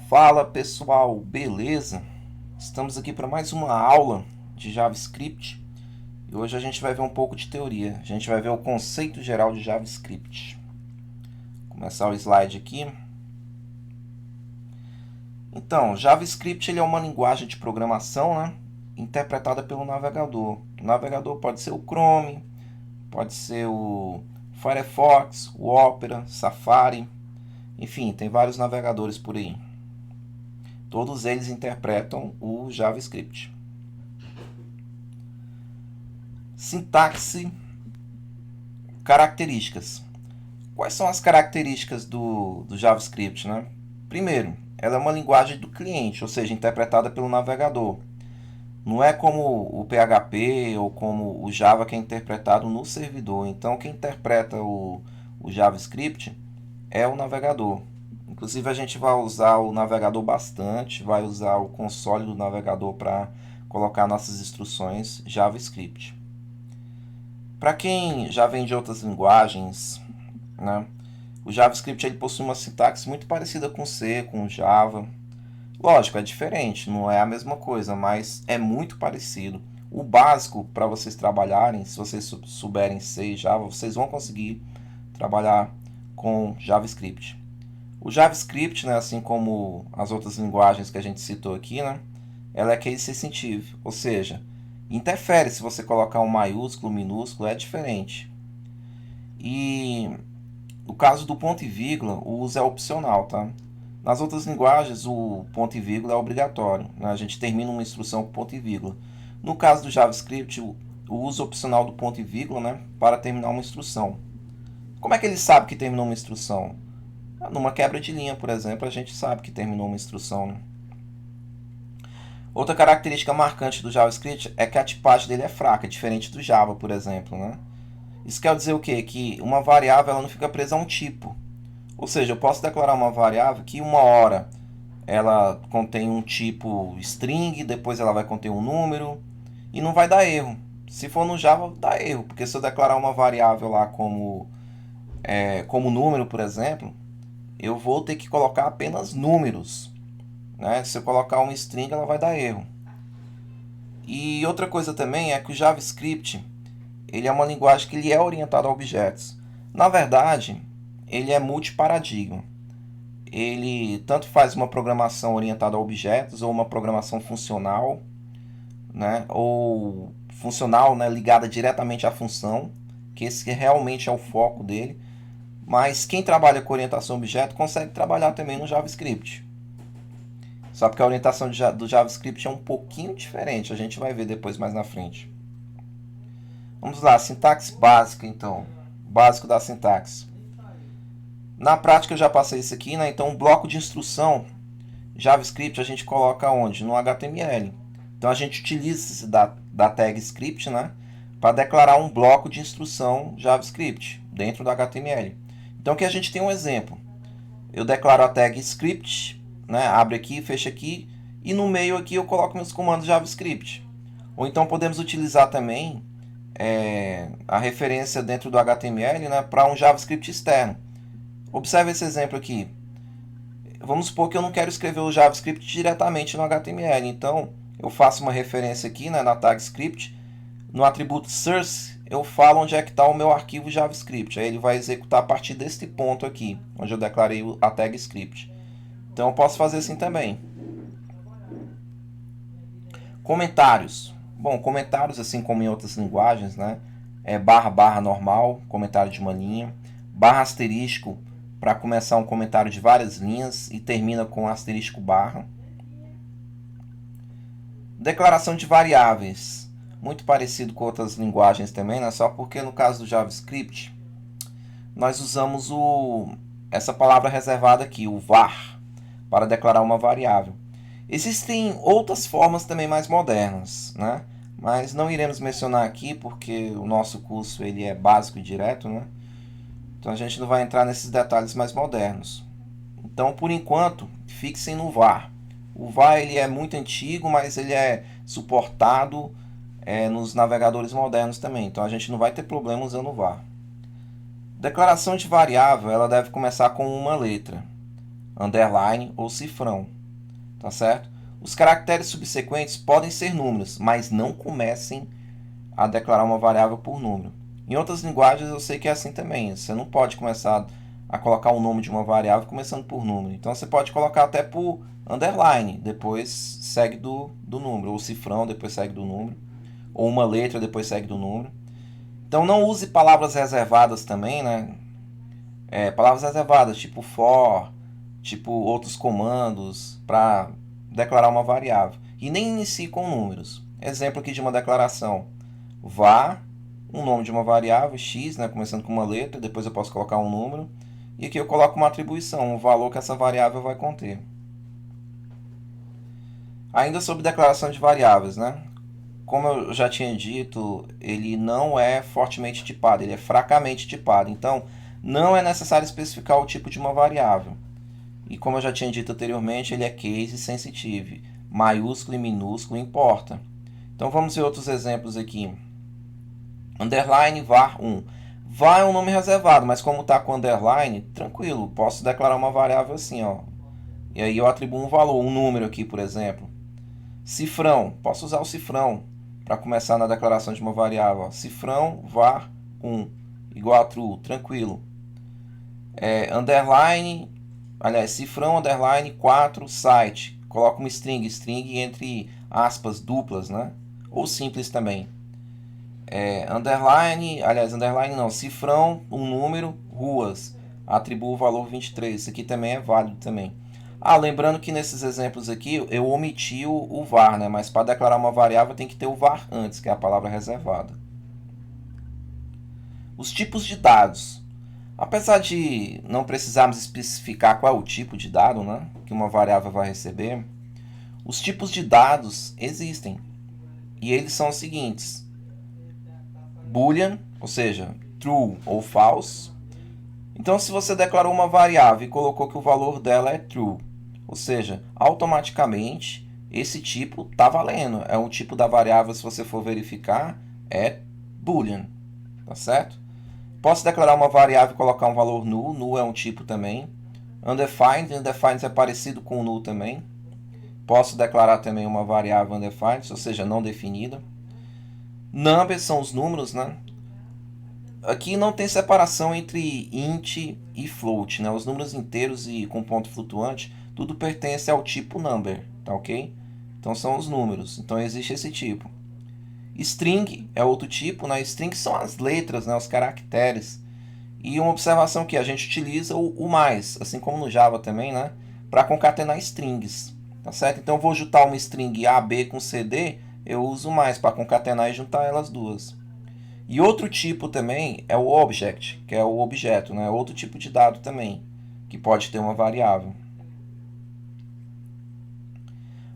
Fala pessoal, beleza? Estamos aqui para mais uma aula de JavaScript e hoje a gente vai ver um pouco de teoria. A gente vai ver o conceito geral de JavaScript. Vou começar o slide aqui. Então, JavaScript ele é uma linguagem de programação, né, interpretada pelo navegador. O navegador pode ser o Chrome, pode ser o Firefox, o Opera, Safari, enfim, tem vários navegadores por aí. Todos eles interpretam o JavaScript. Sintaxe, características. Quais são as características do JavaScript, né? Primeiro, ela é uma linguagem do cliente, ou seja, interpretada pelo navegador. Não é como o PHP ou como o Java que é interpretado no servidor. Então, quem interpreta o JavaScript é o navegador. Inclusive, a gente vai usar o navegador bastante, vai usar o console do navegador para colocar nossas instruções JavaScript. Para quem já vem de outras linguagens, né, o JavaScript ele possui uma sintaxe muito parecida com C, com Java. Lógico, é diferente, não é a mesma coisa, mas é muito parecido. O básico para vocês trabalharem, se vocês souberem C e Java, vocês vão conseguir trabalhar com JavaScript. O JavaScript, né, assim como as outras linguagens que a gente citou aqui, né, ela é case sensitive, ou seja, interfere se você colocar um maiúsculo, minúsculo, é diferente. E no caso do ponto e vírgula, o uso é opcional, tá? Nas outras linguagens, o ponto e vírgula é obrigatório, né? A gente termina uma instrução com ponto e vírgula. No caso do JavaScript, o uso opcional do ponto e vírgula, né, para terminar uma instrução. Como é que ele sabe que terminou uma instrução? Numa quebra de linha, por exemplo, a gente sabe que terminou uma instrução, né? Outra característica marcante do JavaScript é que a tipagem dele é fraca, diferente do Java, por exemplo, né? Isso quer dizer o quê? Que uma variável ela não fica presa a um tipo. Ou seja, eu posso declarar uma variável que uma hora ela contém um tipo string, depois ela vai conter um número e não vai dar erro. Se for no Java, dá erro, porque se eu declarar uma variável lá como número, por exemplo, eu vou ter que colocar apenas números, né? Se eu colocar uma string, ela vai dar erro. E outra coisa também é que o JavaScript ele é uma linguagem que ele é orientado a objetos. Na verdade, ele é multiparadigma. Ele tanto faz uma programação orientada a objetos ou uma programação funcional, né? Ou funcional, né, ligada diretamente à função, que esse realmente é o foco dele. Mas quem trabalha com orientação a objeto consegue trabalhar também no JavaScript. Só porque a orientação do JavaScript é um pouquinho diferente, a gente vai ver depois mais na frente. Vamos lá, sintaxe básica então. Básico da sintaxe. Na prática eu já passei isso aqui, né? Então, um bloco de instrução JavaScript a gente coloca onde? No HTML. Então a gente utiliza da tag script, né, para declarar um bloco de instrução JavaScript dentro do HTML. Então aqui a gente tem um exemplo. Eu declaro a tag script, né, abre aqui, fecha aqui, e no meio aqui eu coloco meus comandos JavaScript. Ou então podemos utilizar também a referência dentro do HTML, né, para um JavaScript externo. Observe esse exemplo aqui. Vamos supor que eu não quero escrever o JavaScript diretamente no HTML, então eu faço uma referência aqui, né, na tag script, no atributo source eu falo onde é que está o meu arquivo JavaScript, aí ele vai executar a partir deste ponto aqui, onde eu declarei a tag script. Então eu posso fazer assim também. Comentários. Bom, comentários, assim como em outras linguagens, né, é barra barra normal, comentário de uma linha, barra asterisco para começar um comentário de várias linhas e termina com asterisco barra. Declaração de variáveis, muito parecido com outras linguagens também, né? Só porque no caso do JavaScript nós usamos essa palavra reservada aqui, o var, para declarar uma variável. Existem outras formas também mais modernas, né? Mas não iremos mencionar aqui porque o nosso curso ele é básico e direto, né? Então a gente não vai entrar nesses detalhes mais modernos. Então, por enquanto, fixem no var. O var ele é muito antigo, mas ele é suportado nos navegadores modernos também. Então a gente não vai ter problema usando o var. Declaração de variável ela deve começar com uma letra. underline ou cifrão, tá certo? Os caracteres subsequentes podem ser números, mas não comecem a declarar uma variável por número. Em outras linguagens eu sei que é assim também. Você não pode começar a colocar o nome de uma variável começando por número. Então você pode colocar até por underline, depois segue do número, ou cifrão, depois segue do número, ou uma letra, depois segue do número. Então não use palavras reservadas também, né? Palavras reservadas, tipo for, tipo outros comandos, para declarar uma variável. E nem inicie com números. Exemplo aqui de uma declaração. Var, um nome de uma variável, x, né, começando com uma letra, depois eu posso colocar um número. E aqui eu coloco uma atribuição, um valor que essa variável vai conter. Ainda sobre declaração de variáveis, né? Como eu já tinha dito, ele não é fortemente tipado, ele é fracamente tipado. Então, não é necessário especificar o tipo de uma variável. E como eu já tinha dito anteriormente, ele é case sensitive. Maiúsculo e minúsculo importa. Então, vamos ver outros exemplos aqui. Underline var 1. Var é um nome reservado, mas como está com underline, tranquilo, posso declarar uma variável assim, ó. E aí eu atribuo um valor, um número aqui, por exemplo. Cifrão, posso usar o cifrão para começar na declaração de uma variável. Cifrão var 1 igual a true, tranquilo. Underline, aliás, cifrão underline 4 site. Coloco uma string, string entre aspas duplas, né? Ou simples também. Underline não, cifrão, um número, ruas. Atribuo o valor 23. Isso aqui também é válido também. Lembrando que nesses exemplos aqui eu omiti o var, né? Mas para declarar uma variável tem que ter o var antes, que é a palavra reservada. Os tipos de dados. Apesar de não precisarmos especificar qual é o tipo de dado, né, que uma variável vai receber, os tipos de dados existem. E eles são os seguintes: Boolean, ou seja, true ou false. Então, se você declarou uma variável e colocou que o valor dela é true, ou seja, automaticamente esse tipo está valendo. É um tipo da variável, se você for verificar, é Boolean, tá certo? Posso declarar uma variável e colocar um valor null. Null é um tipo também. Undefined. Undefined é parecido com null também. Posso declarar também uma variável undefined, ou seja, não definida. Numbers são os números, né? Aqui não tem separação entre int e float, né? Os números inteiros e com ponto flutuante, tudo pertence ao tipo number, tá ok? Então são os números. Então existe esse tipo. String é outro tipo, né? String são as letras, né? Os caracteres. E uma observação que a gente utiliza o mais, assim como no Java também, né? Para concatenar strings, tá certo? Então eu vou juntar uma string A, B com CD, eu uso mais para concatenar e juntar elas duas. E outro tipo também é o object, que é o objeto, né? Outro tipo de dado também, que pode ter uma variável.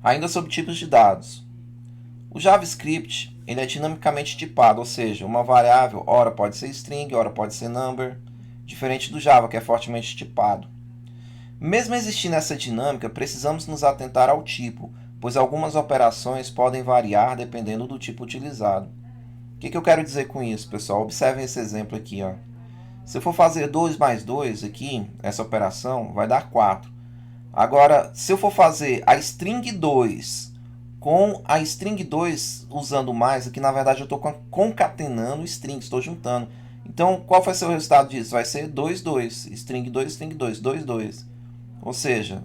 Ainda sobre tipos de dados. O JavaScript ele é dinamicamente tipado, ou seja, uma variável ora pode ser string, ora pode ser number, diferente do Java, que é fortemente tipado. Mesmo existindo essa dinâmica, precisamos nos atentar ao tipo, pois algumas operações podem variar dependendo do tipo utilizado. O que eu quero dizer com isso, pessoal? Observem esse exemplo aqui. Ó. Se eu for fazer 2 mais 2 aqui, essa operação, vai dar 4. Agora, se eu for fazer a string 2 com a string 2 usando mais, aqui na verdade eu estou concatenando strings, estou juntando. Então, qual vai ser o resultado disso? Vai ser 2, 2. String 2, string 2, 2, 2. Ou seja,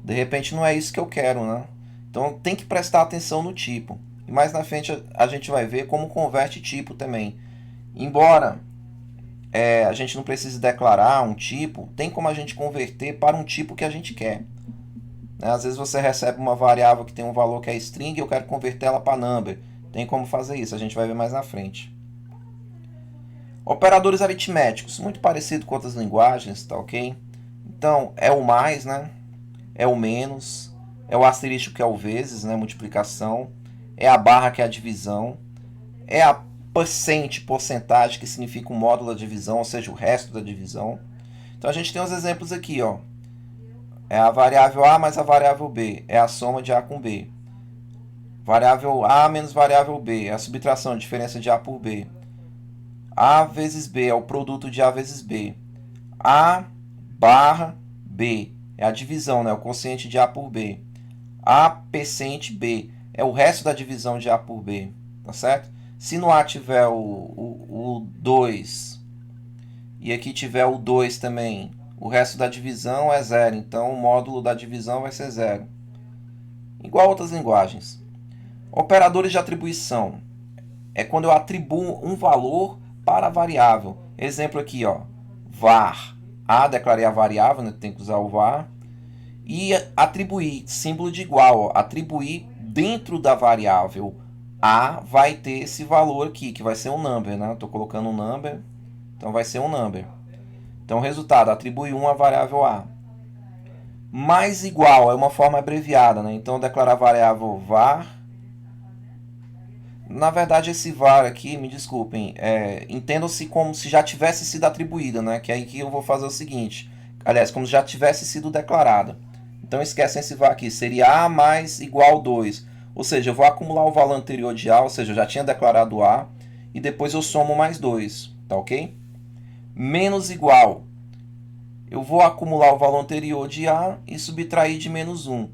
de repente não é isso que eu quero, né? Então, tem que prestar atenção no tipo. E mais na frente a gente vai ver como converte tipo também. Embora a gente não precise declarar um tipo, tem como a gente converter para um tipo que a gente quer. Às vezes você recebe uma variável que tem um valor que é string e eu quero converter ela para number. Tem como fazer isso, a gente vai ver mais na frente. Operadores aritméticos, muito parecido com outras linguagens, tá ok? Então, é o mais, né? É o menos, é o asterisco que é o vezes, né? Multiplicação, é a barra que é a divisão, é a porcentagem, que significa um módulo da divisão, ou seja, o resto da divisão. Então a gente tem os exemplos aqui, ó. É a variável A mais a variável B, é a soma de A com B. Variável A menos variável B, é a subtração, a diferença de A por B. A vezes B é o produto de A vezes B. A barra B é a divisão, né? O quociente de A por B. A percente B é o resto da divisão de A por B, tá certo? Se no A tiver o 2 e aqui tiver o 2 também, o resto da divisão é zero, então o módulo da divisão vai ser zero. Igual a outras linguagens. Operadores de atribuição é quando eu atribuo um valor para a variável. Exemplo aqui, ó, var. A, declarei a variável, né? Tem que usar o var. E atribuir, símbolo de igual, ó, atribuir dentro da variável A vai ter esse valor aqui, que vai ser um number, né? Estou colocando um number, então vai ser um number. Então, resultado, atribui 1 à variável A. Mais igual é uma forma abreviada, né? Então, declarar a variável var. Na verdade, esse var aqui, me desculpem, entendam-se como se já tivesse sido atribuída, né? Que é aí que eu vou fazer o seguinte. Aliás, como se já tivesse sido declarada. Então, esquecem esse var aqui. Seria A mais igual 2. Ou seja, eu vou acumular o valor anterior de A, ou seja, eu já tinha declarado A, e depois eu somo mais 2, tá ok? Menos igual. Eu vou acumular o valor anterior de A e subtrair de menos 1.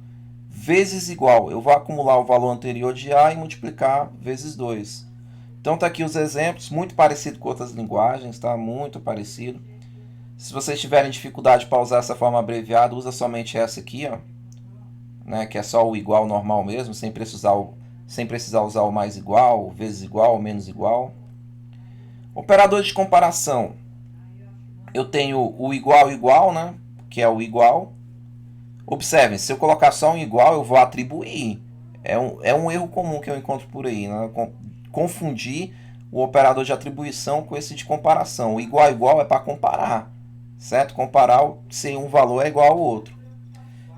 Vezes igual. Eu vou acumular o valor anterior de A e multiplicar vezes 2. Então, tá aqui os exemplos, muito parecido com outras linguagens, tá? Muito parecido. Se vocês tiverem dificuldade para usar essa forma abreviada, usa somente essa aqui, ó, né, que é só o igual normal mesmo, sem precisar usar o mais igual, vezes igual, menos igual. Operador de comparação. Eu tenho o igual igual, né, que é o igual. Observem, se eu colocar só um igual, eu vou atribuir. É um erro comum que eu encontro por aí, né? Confundir o operador de atribuição com esse de comparação. O igual igual é para comparar, certo? Comparar se um valor é igual ao outro.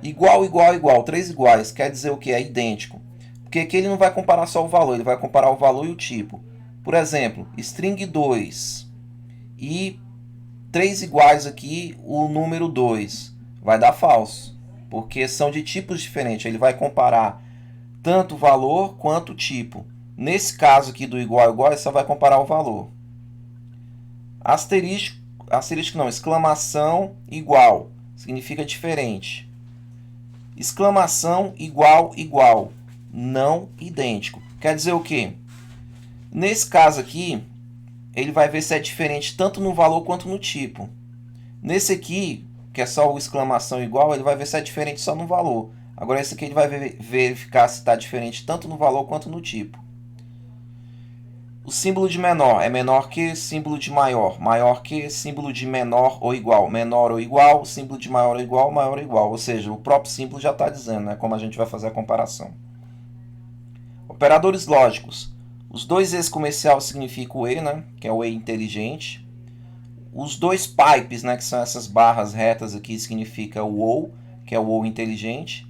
Igual, igual, igual, três iguais, quer dizer o que? É idêntico. Porque aqui ele não vai comparar só o valor, ele vai comparar o valor e o tipo. Por exemplo, string 2 e 3 iguais aqui, o número 2 vai dar falso, porque são de tipos diferentes. Ele vai comparar tanto o valor quanto o tipo. Nesse caso aqui do igual igual, ele só vai comparar o valor. Asterisco não, exclamação igual, significa diferente. Exclamação igual igual, não idêntico. Quer dizer o quê? Nesse caso aqui, ele vai ver se é diferente tanto no valor quanto no tipo. Nesse aqui, que é só o exclamação igual, ele vai ver se é diferente só no valor. Agora esse aqui ele vai verificar se está diferente tanto no valor quanto no tipo. O símbolo de menor é menor que símbolo de maior, maior que símbolo de menor ou igual, símbolo de maior ou igual. Ou seja, o próprio símbolo já está dizendo, né, como a gente vai fazer a comparação. Operadores lógicos. Os dois E's comercial significam o E, né, que é o E inteligente. Os dois pipes, né, que são essas barras retas aqui, significa o OU, que é o OU inteligente.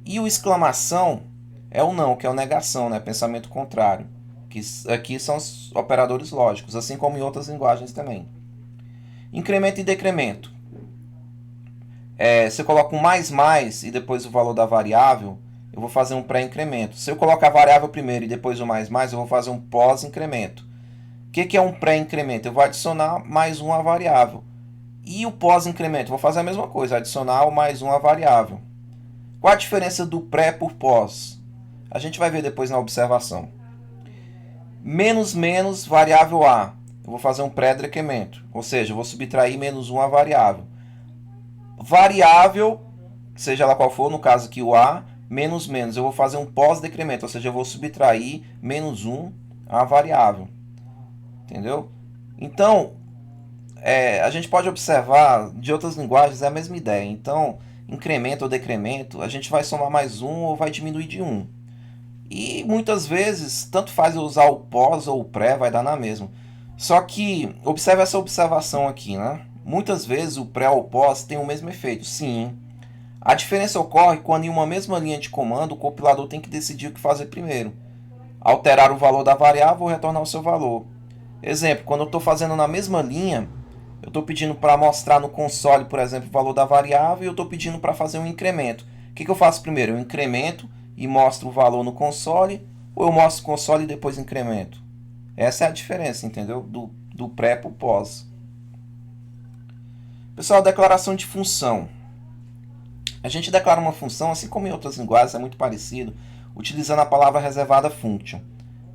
E o exclamação é o não, que é o negação, né, pensamento contrário. Que aqui são os operadores lógicos, assim como em outras linguagens também. Incremento e decremento. Se eu coloco um mais e depois o valor da variável, eu vou fazer um pré-incremento. Se eu colocar a variável primeiro e depois o mais, eu vou fazer um pós-incremento. O que é um pré-incremento? Eu vou adicionar mais um à variável. E o pós-incremento? Vou fazer a mesma coisa, adicionar o mais um à variável. Qual a diferença do pré por pós? A gente vai ver depois na observação. Menos menos variável A. Eu vou fazer um pré-decremento. Ou seja, eu vou subtrair menos 1 à variável. Variável, seja ela qual for, no caso aqui o A, menos menos. Eu vou fazer um pós-decremento. Ou seja, eu vou subtrair menos 1 à variável. Entendeu? Então, a gente pode observar, de outras linguagens, é a mesma ideia. Então, incremento ou decremento, a gente vai somar mais 1 ou vai diminuir de 1. E muitas vezes, tanto faz eu usar o pós ou o pré, vai dar na mesma. Só que, observe essa observação aqui, né? Muitas vezes o pré ou o pós tem o mesmo efeito, sim. A diferença ocorre quando em uma mesma linha de comando o compilador tem que decidir o que fazer primeiro. Alterar o valor da variável ou retornar o seu valor. Exemplo, quando eu estou fazendo na mesma linha, eu estou pedindo para mostrar no console, por exemplo, o valor da variável e eu estou pedindo para fazer um incremento. O que eu faço primeiro? Eu incremento e mostro o valor no console, ou eu mostro o console e depois incremento? Essa é a diferença, entendeu? Do pré para o pós. Pessoal, declaração de função. A gente declara uma função, assim como em outras linguagens, é muito parecido, utilizando a palavra reservada function.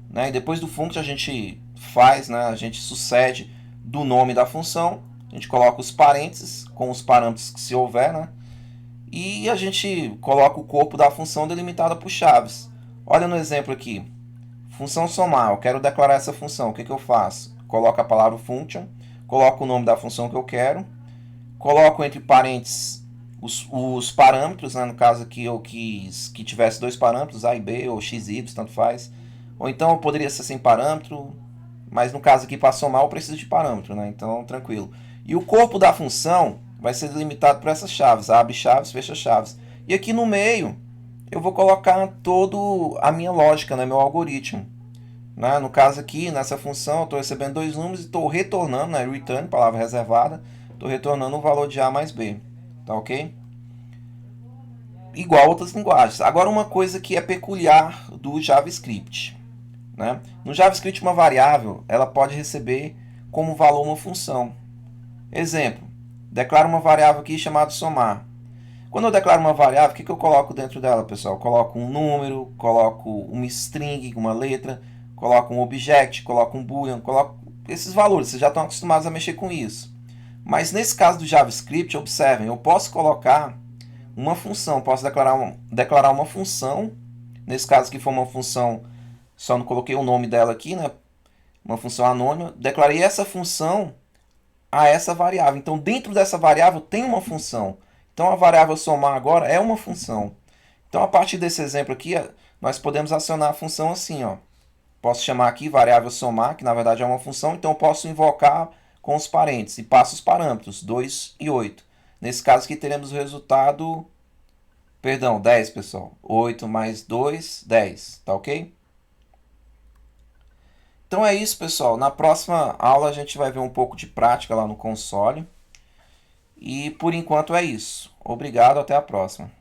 Né? E depois do function a gente faz, né? A gente sucede do nome da função, a gente coloca os parênteses com os parâmetros que se houver, né? E a gente coloca o corpo da função delimitada por chaves. Olha no exemplo aqui. Função somar, eu quero declarar essa função, o que eu faço? Coloco a palavra function, coloco o nome da função que eu quero, coloco entre parênteses os parâmetros, né? No caso aqui eu quis que tivesse dois parâmetros, A e B, ou X e Y, tanto faz. Ou então poderia ser sem parâmetro, mas no caso aqui para somar eu preciso de parâmetro, né? Então tranquilo. E o corpo da função vai ser delimitado por essas chaves, abre chaves, fecha chaves. E aqui no meio eu vou colocar toda a minha lógica, né? Meu algoritmo. Né? No caso aqui, nessa função, eu estou recebendo dois números e estou retornando, né? Return, palavra reservada, estou retornando o valor de A mais B. Tá ok? Igual a outras linguagens. Agora uma coisa que é peculiar do JavaScript. Né? No JavaScript, uma variável ela pode receber como valor uma função. Exemplo, declaro uma variável aqui chamada somar. Quando eu declaro uma variável, o que eu coloco dentro dela, pessoal? Eu coloco um número, coloco uma string, uma letra, coloco um object, coloco um boolean, coloco esses valores. Vocês já estão acostumados a mexer com isso. Mas nesse caso do JavaScript, observem, eu posso colocar uma função, posso declarar uma função. Nesse caso aqui foi uma função, só não coloquei o nome dela aqui, né? Uma função anônima. Declarei essa função a essa variável. Então, dentro dessa variável tem uma função. Então, a variável somar agora é uma função. Então, a partir desse exemplo aqui, nós podemos acionar a função assim, ó. Posso chamar aqui variável somar, que na verdade é uma função, então eu posso invocar com os parênteses e passo os parâmetros, 2 e 8. Nesse caso aqui teremos o resultado, perdão, 10, pessoal. 8 mais 2, 10, tá ok? Então é isso, pessoal. Na próxima aula a gente vai ver um pouco de prática lá no console. E por enquanto é isso. Obrigado, até a próxima.